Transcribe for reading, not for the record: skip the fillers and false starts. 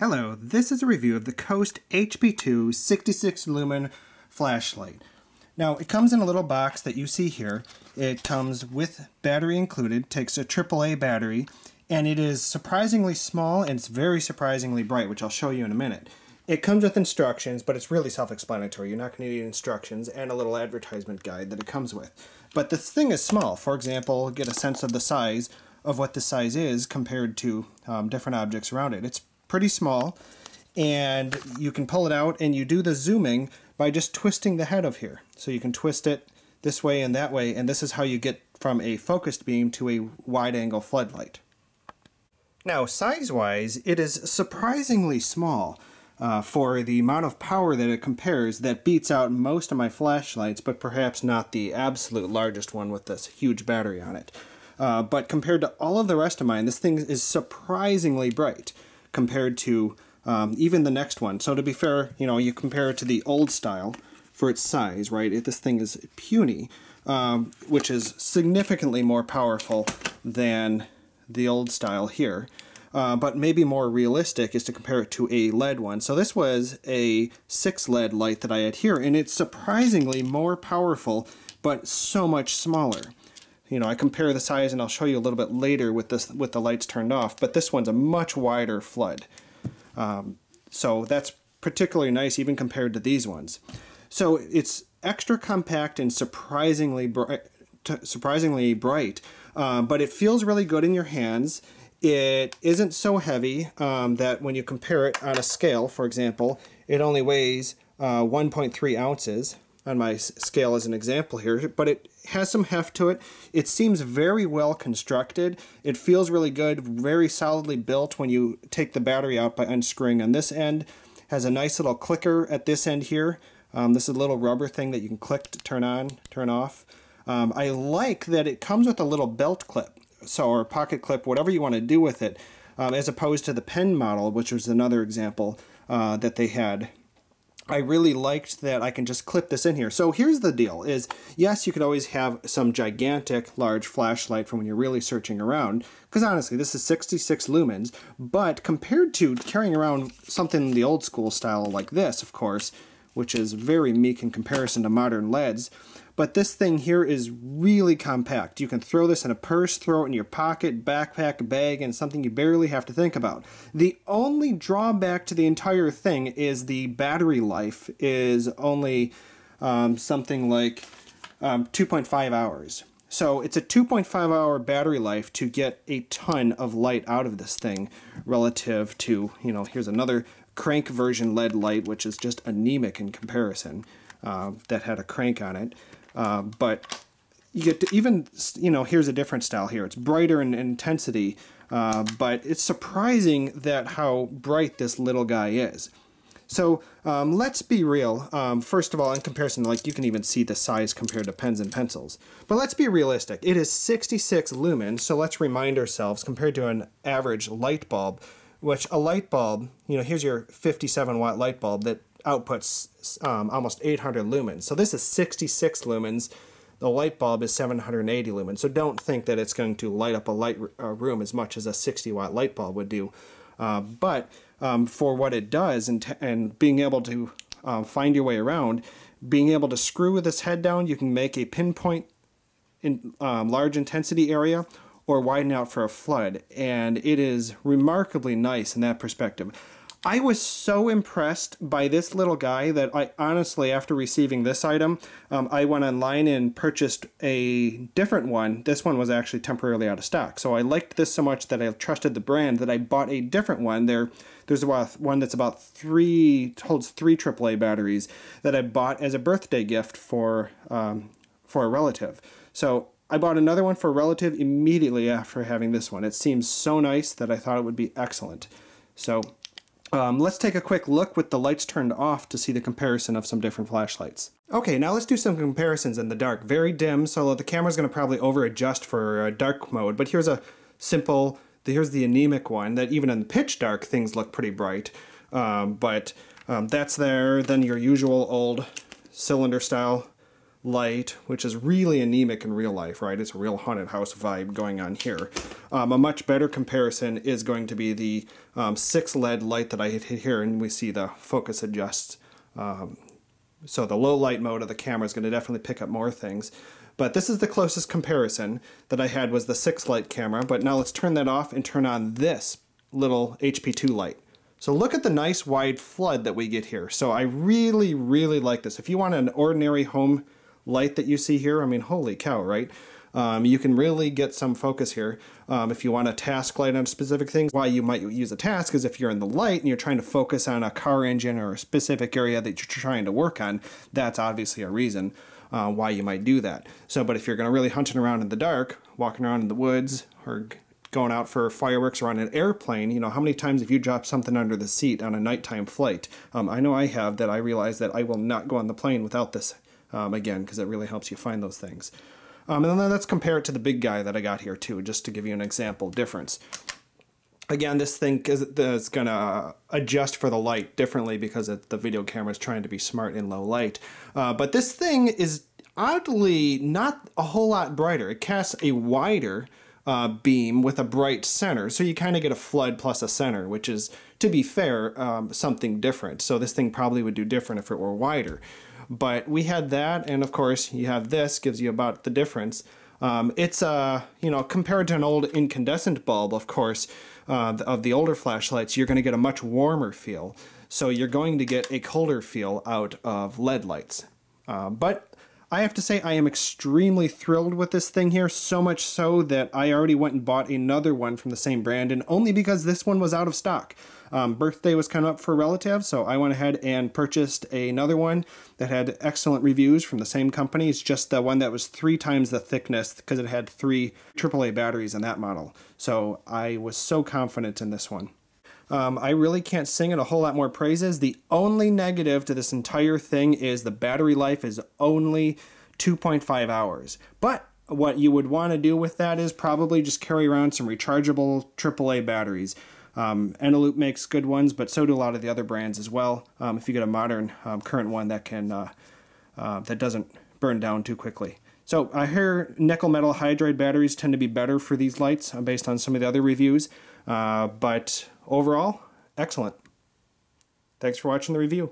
Hello, this is a review of the Coast HP2 66 lumen flashlight. Now it comes in a little box that you see here. It comes with battery included, takes a AAA battery, and it is surprisingly small and it's very surprisingly bright, which I'll show you in a minute. It comes with instructions, but it's really self-explanatory. You're not going to need instructions and a little advertisement guide that it comes with. But this thing is small. For example, get a sense of the size of what the size is compared to different objects around it. It's pretty small, and you can pull it out and you do the zooming by just twisting the head of here. So you can twist it this way and that way, and this is how you get from a focused beam to a wide angle floodlight. Now size-wise, it is surprisingly small for the amount of power that it compares. That beats out most of my flashlights, but perhaps not the absolute largest one with this huge battery on it. But compared to all of the rest of mine, this thing is surprisingly bright compared to even the next one. So to be fair, you know, you compare it to the old style for its size, right? This thing is puny, which is significantly more powerful than the old style here. But maybe more realistic is to compare it to a LED one. So this was a 6 LED light that I had here, and it's surprisingly more powerful, but so much smaller. You know, I compare the size, and I'll show you a little bit later with the lights turned off, but this one's a much wider flood. So that's particularly nice even compared to these ones. So it's extra compact and surprisingly bright, but it feels really good in your hands. It isn't so heavy that when you compare it on a scale, for example, it only weighs 1.3 ounces. On my scale as an example here, but it has some heft to it. It seems very well constructed. It feels really good, very solidly built when you take the battery out by unscrewing on this end. Has a nice little clicker at this end here. This is a little rubber thing that you can click to turn on, turn off. I like that it comes with a little belt clip, or pocket clip, whatever you want to do with it, as opposed to the pen model, which was another example that they had. I really liked that I can just clip this in here. So here's the deal is, yes, you could always have some gigantic large flashlight for when you're really searching around, because honestly, this is 66 lumens, but compared to carrying around something the old school style like this, of course, which is very meek in comparison to modern LEDs, but this thing here is really compact. You can throw this in a purse, throw it in your pocket, backpack, bag, and something you barely have to think about. The only drawback to the entire thing is the battery life is only something like 2.5 hours. So it's a 2.5 hour battery life to get a ton of light out of this thing relative to, you know, here's another crank version LED light, which is just anemic in comparison, that had a crank on it. But you get to even, you know, here's a different style here. It's brighter in intensity, but it's surprising that how bright this little guy is. So let's be real. First of all, in comparison, like you can even see the size compared to pens and pencils. But let's be realistic. It is 66 lumens, so let's remind ourselves compared to an average light bulb, which a light bulb, you know, here's your 57 watt light bulb that outputs almost 800 lumens. So this is 66 lumens. The light bulb is 780 lumens. So don't think that it's going to light up a room as much as a 60 watt light bulb would do. But for what it does and being able to find your way around, being able to screw this head down, you can make a pinpoint in large intensity area or widen out for a flood. And it is remarkably nice in that perspective. I was so impressed by this little guy that I honestly, after receiving this item, I went online and purchased a different one. This one was actually temporarily out of stock. So I liked this so much that I trusted the brand that I bought a different one. There's one that's holds 3 AAA batteries that I bought as a birthday gift for a relative. So I bought another one for a relative immediately after having this one. It seems so nice that I thought it would be excellent. So let's take a quick look with the lights turned off to see the comparison of some different flashlights. Okay, now let's do some comparisons in the dark. Very dim, so the camera's going to probably over adjust for dark mode, but here's here's the anemic one that even in the pitch dark things look pretty bright. But that's there. Then your usual old cylinder style light, which is really anemic in real life, right? It's a real haunted house vibe going on here. A much better comparison is going to be the 6 LED light that I hit here, and we see the focus adjusts. So the low light mode of the camera is going to definitely pick up more things. But this is the closest comparison that I had was the 6 light camera. But now let's turn that off and turn on this little HP2 light. So look at the nice wide flood that we get here. So I really, really like this. If you want an ordinary home light that you see here, I mean, holy cow, right? You can really get some focus here. If you want a task light on specific things, why you might use a task is if you're in the light and you're trying to focus on a car engine or a specific area that you're trying to work on, that's obviously a reason why you might do that. So, but if you're going to really hunting around in the dark, walking around in the woods, or going out for fireworks or on an airplane, you know, how many times have you dropped something under the seat on a nighttime flight? I know I have, that I realized that I will not go on the plane without this again, because it really helps you find those things. And then let's compare it to the big guy that I got here too, just to give you an example difference. Again, this thing is going to adjust for the light differently because the video camera is trying to be smart in low light. But this thing is oddly not a whole lot brighter. It casts a wider beam with a bright center, so you kind of get a flood plus a center, which is, to be fair, something different. So this thing probably would do different if it were wider. But we had that, and of course you have this, gives you about the difference. It's you know, compared to an old incandescent bulb, of course, of the older flashlights, you're going to get a much warmer feel. So you're going to get a colder feel out of LED lights. But I have to say I am extremely thrilled with this thing here, so much so that I already went and bought another one from the same brand, and only because this one was out of stock. Birthday was coming up for a relative, so I went ahead and purchased another one that had excellent reviews from the same company. It's just the one that was 3 times the thickness because it had 3 AAA batteries in that model. So I was so confident in this one. I really can't sing it a whole lot more praises. The only negative to this entire thing is the battery life is only 2.5 hours. But what you would want to do with that is probably just carry around some rechargeable AAA batteries. Eneloop makes good ones, but so do a lot of the other brands as well. If you get a modern current one that can that doesn't burn down too quickly. So I hear nickel metal hydride batteries tend to be better for these lights based on some of the other reviews. But overall, excellent. Thanks for watching the review.